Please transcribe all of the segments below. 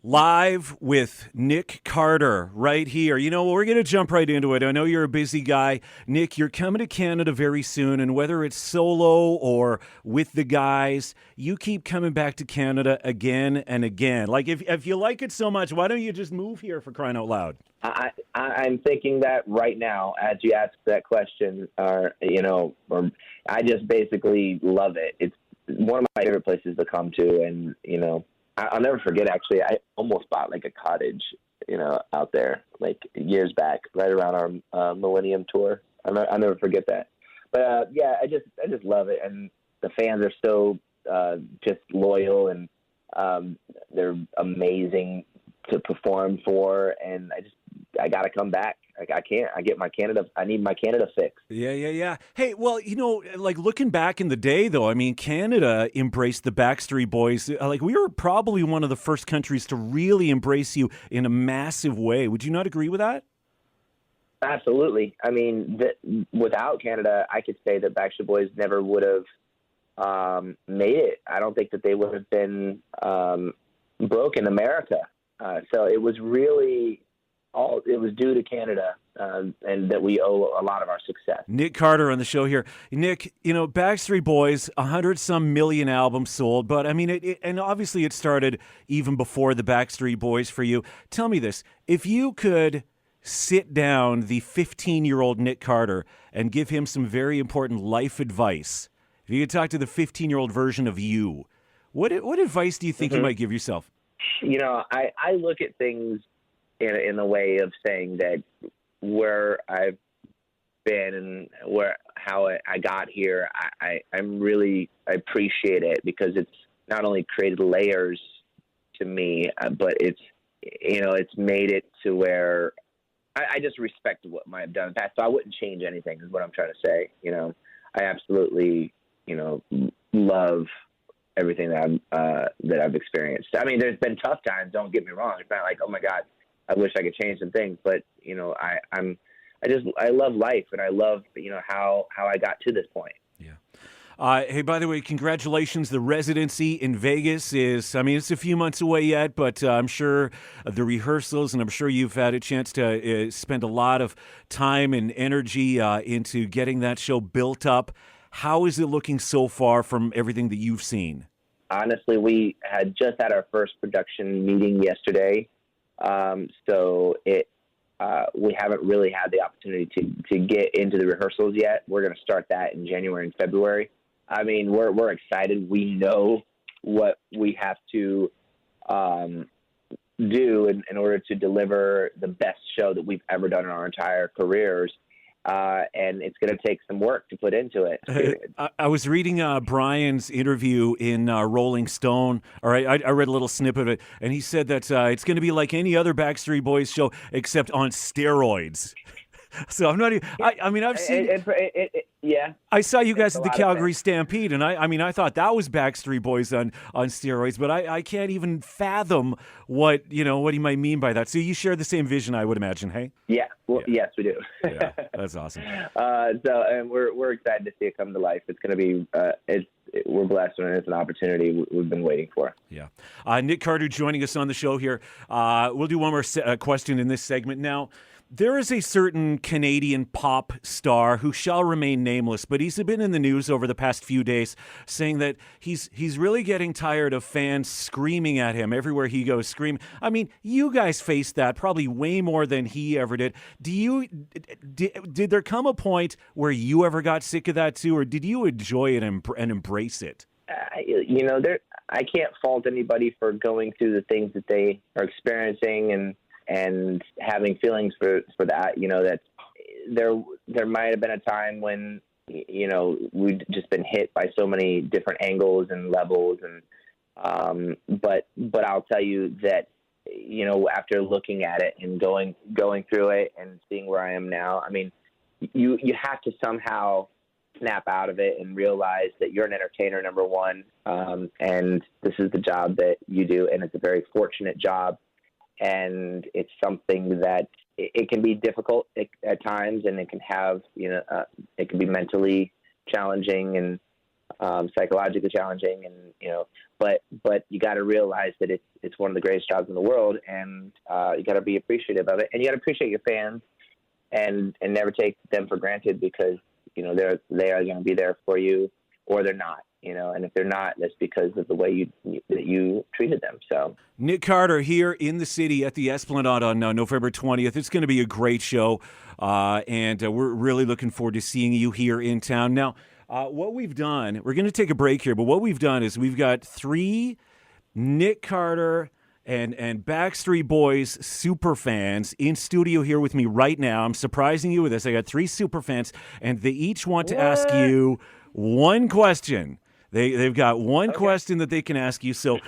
Live with Nick Carter right here. You know, we're going to jump right into it. I know you're a busy guy. Nick, you're coming to Canada very soon, and whether it's solo or with the guys, you keep coming back to Canada again and again. Like, if you like it so much, why don't you just move here, for crying out loud? I'm thinking that right now as you ask that question, or I just basically love it. It's one of my favorite places to come to, and, I'll never forget, actually, I almost bought like a cottage, out there like years back, right around our Millennium tour. I'll never forget that. But I just love it. And the fans are so just loyal, and they're amazing to perform for. And I got to come back. I can't. I need my Canada fix. Yeah. Hey, well, like looking back in the day, though, I mean, Canada embraced the Backstreet Boys. Like, we were probably one of the first countries to really embrace you in a massive way. Would you not agree with that? Absolutely. I mean, without Canada, I could say that Backstreet Boys never would have made it. I don't think that they would have been broke in America. So it was really... it was due to Canada, and that we owe a lot of our success. Nick Carter on the show here. Nick, Backstreet Boys, 100-some million albums sold, but I mean, and obviously it started even before the Backstreet Boys for you. Tell me this, if you could sit down the 15-year-old Nick Carter and give him some very important life advice, if you could talk to the 15-year-old version of you, what advice do you think you might give yourself? I look at things in a way of saying that where I've been and how I got here, I appreciate it, because it's not only created layers to me, but it's made it to where I just respect what I've done in the past. So I wouldn't change anything, is what I'm trying to say. I absolutely, love everything that I've experienced. I mean, there's been tough times. Don't get me wrong. It's not like, oh my God, I wish I could change some things, but I love life, and I love how I got to this point. Yeah. Hey, by the way, congratulations. The residency in Vegas it's a few months away yet, but I'm sure the rehearsals, and I'm sure you've had a chance to spend a lot of time and energy into getting that show built up. How is it looking so far from everything that you've seen? Honestly, we had just had our first production meeting yesterday. So we haven't really had the opportunity to get into the rehearsals yet. We're going to start that in January and February. I mean, we're excited. We know what we have to do in order to deliver the best show that we've ever done in our entire careers. And it's going to take some work to put into it. I was reading Brian's interview in Rolling Stone. All right, I read a little snippet of it, and he said that it's going to be like any other Backstreet Boys show except on steroids. So I'm not even. I've seen. Yeah. I saw you guys at the Calgary Stampede, and I thought that was Backstreet Boys on steroids, but I can't even fathom what he might mean by that. So you share the same vision, I would imagine, hey? Yeah. Well, yeah. Yes, we do. Yeah, that's awesome. And we're excited to see it come to life. It's going to be. We're blessed, and it's an opportunity we've been waiting for. Yeah. Nick Carter joining us on the show here. We'll do one more question in this segment now. There is a certain Canadian pop star who shall remain nameless, but he's been in the news over the past few days saying that he's really getting tired of fans screaming at him everywhere he goes, screaming. I mean, you guys faced that probably way more than he ever did. Did there come a point where you ever got sick of that too, or did you enjoy it and embrace it? I can't fault anybody for going through the things that they are experiencing and having feelings for that. That there might have been a time when we've just been hit by so many different angles and levels, and but I'll tell you that after looking at it and going through it and seeing where I am now, I mean, you have to somehow snap out of it and realize that you're an entertainer, number one, and this is the job that you do, and it's a very fortunate job. And it's something that it can be difficult at times, and it can have, it can be mentally challenging, psychologically challenging, and but you got to realize that it's one of the greatest jobs in the world, and you got to be appreciative of it, and you got to appreciate your fans, and never take them for granted, because they are going to be there for you, or they're not. And if they're not, that's because of the way you treated them. So Nick Carter here in the city at the Esplanade on November 20th. It's going to be a great show, and we're really looking forward to seeing you here in town. Now, what we've done, we're going to take a break here, but what we've done is we've got 3 Nick Carter and Backstreet Boys super fans in studio here with me right now. I'm surprising you with this. I got 3 super fans, and they each want to ask you one question. They've got one question that they can ask you. So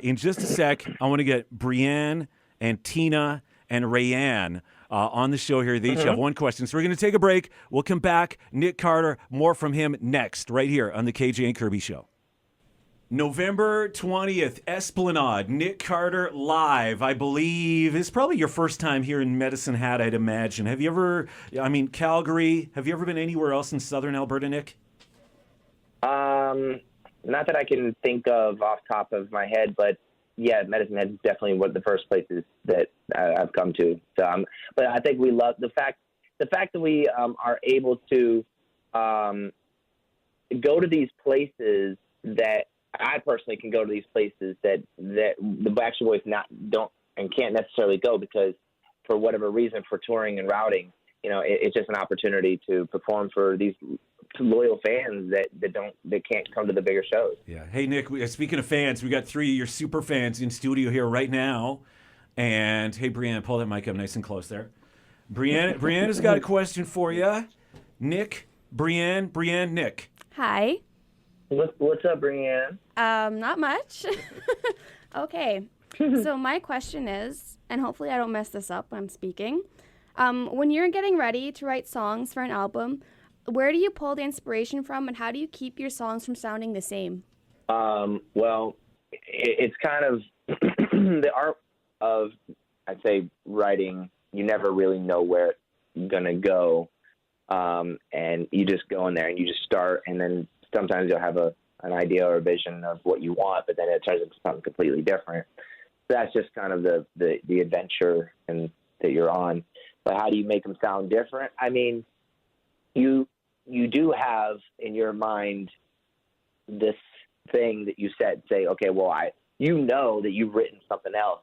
in just a sec, I want to get Brianne and Tina and Rayanne on the show here. They each have one question. So we're going to take a break. We'll come back. Nick Carter, more from him next, right here on the KJ and Kirby Show. November 20th, Esplanade, Nick Carter live, I believe. It's probably your first time here in Medicine Hat, I'd imagine. Have you ever, Calgary, have you ever been anywhere else in southern Alberta, Nick? Not that I can think of off top of my head, but yeah, Medicine Hat is definitely one of the first places that I've come to. So, but I think we love the fact that we are able to go to these places, that I personally can go to these places that the Backstreet Boys don't and can't necessarily go, because for whatever reason, for touring and routing, it's just an opportunity to perform for these loyal fans that can't come to the bigger shows. Yeah. Hey, Nick, speaking of fans, we got 3 of your super fans in studio here right now. And hey, Brianne, pull that mic up nice and close there. Brianne has got a question for you. Nick, Brianne, Nick. Hi. What's up, Brianne? Not much. Okay. So my question is, and hopefully I don't mess this up when I'm speaking, when you're getting ready to write songs for an album, where do you pull the inspiration from, and how do you keep your songs from sounding the same? Well, it's kind of the art of, I'd say, writing. You never really know where it's going to go, and you just go in there and you just start, and then sometimes you'll have an idea or a vision of what you want, but then it turns into something completely different. So that's just kind of the adventure and that you're on. But how do you make them sound different? I mean, you do have in your mind this thing that you say, okay, well, that you've written something else,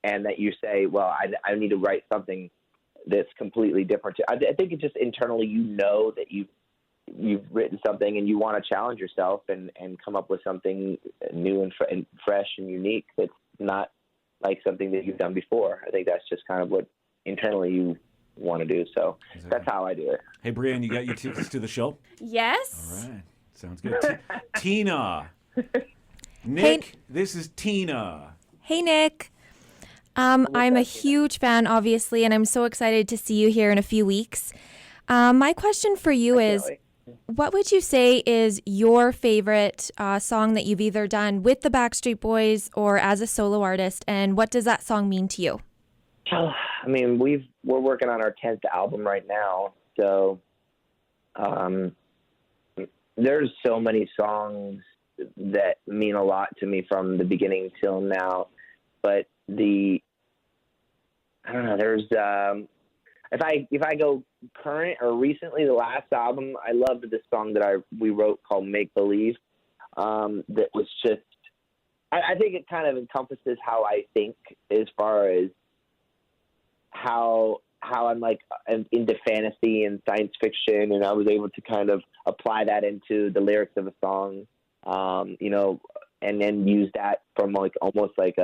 and that you say, well, I need to write something that's completely different. I think it's just internally, that you've written something and you want to challenge yourself and come up with something new and fresh and unique that's not like something that you've done before. I think that's just kind of what internally you want to do. So that's how I do it. Hey, Brianne, you got your tickets to the show? Yes. All right. Sounds good. Tina. Nick, this is Tina. Hey, Nick. I'm a huge fan, obviously, and I'm so excited to see you here in a few weeks. My question for you is, what would you say is your favorite song that you've either done with the Backstreet Boys or as a solo artist, and what does that song mean to you? I mean, we're working on our 10th album right now, so there's so many songs that mean a lot to me from the beginning till now. But I don't know, there's if I go current or recently, the last album, I loved this song that we wrote called Make Believe. That was just, I think it kind of encompasses how I think as far as how I'm like into fantasy and science fiction, and I was able to kind of apply that into the lyrics of a song, and then use that from like almost like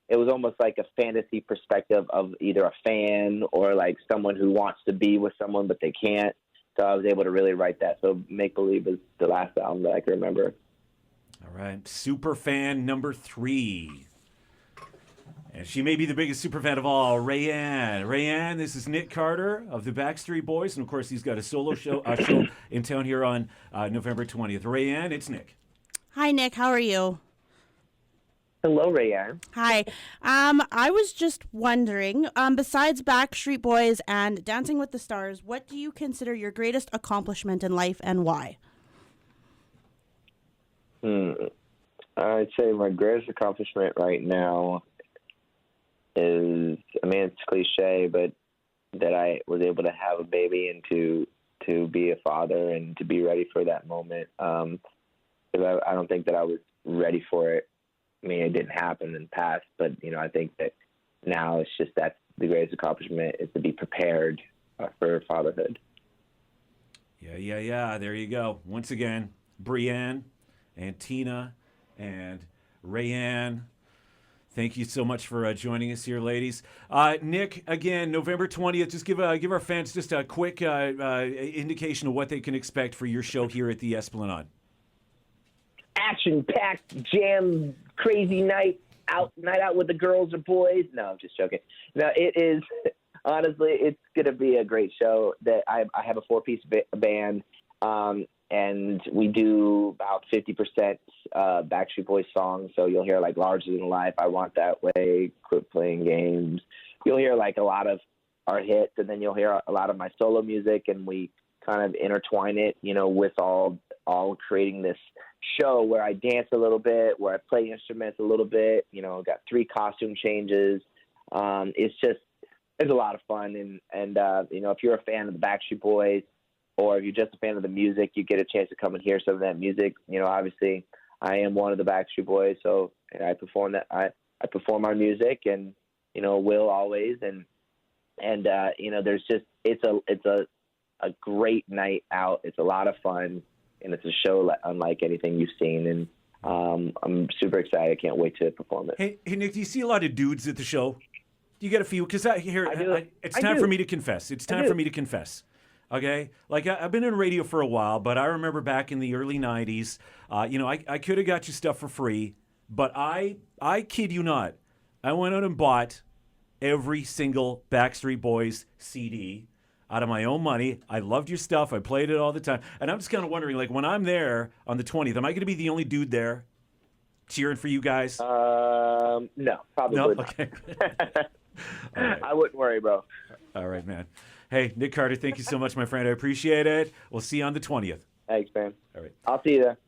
it was almost like a fantasy perspective of either a fan or like someone who wants to be with someone but they can't. So I was able to really write that. So Make Believe is the last album that I can remember. All right, super fan number 3. And she may be the biggest super fan of all, Rayanne. Rayanne, this is Nick Carter of the Backstreet Boys. And, of course, he's got a solo show in town here on November 20th. Rayanne, it's Nick. Hi, Nick. How are you? Hello, Rayanne. Hi. I was just wondering, besides Backstreet Boys and Dancing with the Stars, what do you consider your greatest accomplishment in life and why? I'd say my greatest accomplishment right now is, I mean, it's cliche, but that I was able to have a baby and to be a father and to be ready for that moment. Because I don't think that I was ready for it. I mean, it didn't happen in the past, but, I think that now it's just that's the greatest accomplishment is to be prepared for fatherhood. Yeah. There you go. Once again, Brianne and Tina and Rayanne, thank you so much for joining us here, ladies. Nick, again, November 20th, just give our fans just a quick indication of what they can expect for your show here at the Esplanade. Action-packed, jam, crazy night out with the girls or boys. No, I'm just joking. No, it is, honestly, it's going to be a great show. That I have a 4-piece band, and we do about 50% Backstreet Boys songs. So you'll hear like Larger Than Life, I Want That Way, Quit Playing Games. You'll hear like a lot of our hits, and then you'll hear a lot of my solo music, and we kind of intertwine it, with all creating this show where I dance a little bit, where I play instruments a little bit, got 3 costume changes. It's a lot of fun. And if you're a fan of the Backstreet Boys, or if you're just a fan of the music, you get a chance to come and hear some of that music. Obviously I am one of the Backstreet Boys, so I perform our music, and, will always. And there's just, it's a great night out. It's a lot of fun, and it's a show unlike anything you've seen. And I'm super excited. I can't wait to perform it. Hey, Nick, do you see a lot of dudes at the show? Do you get a few? Because it's time for me to confess. It's time for me to confess. Okay? Like, I've been in radio for a while, but I remember back in the early 90s, I could have got you stuff for free, but I kid you not, I went out and bought every single Backstreet Boys CD out of my own money. I loved your stuff. I played it all the time. And I'm just kind of wondering, like, when I'm there on the 20th, am I going to be the only dude there cheering for you guys? No, probably not. Okay. Right. I wouldn't worry, bro. All right, man. Hey, Nick Carter, thank you so much, my friend. I appreciate it. We'll see you on the 20th. Thanks, man. All right. I'll see you there.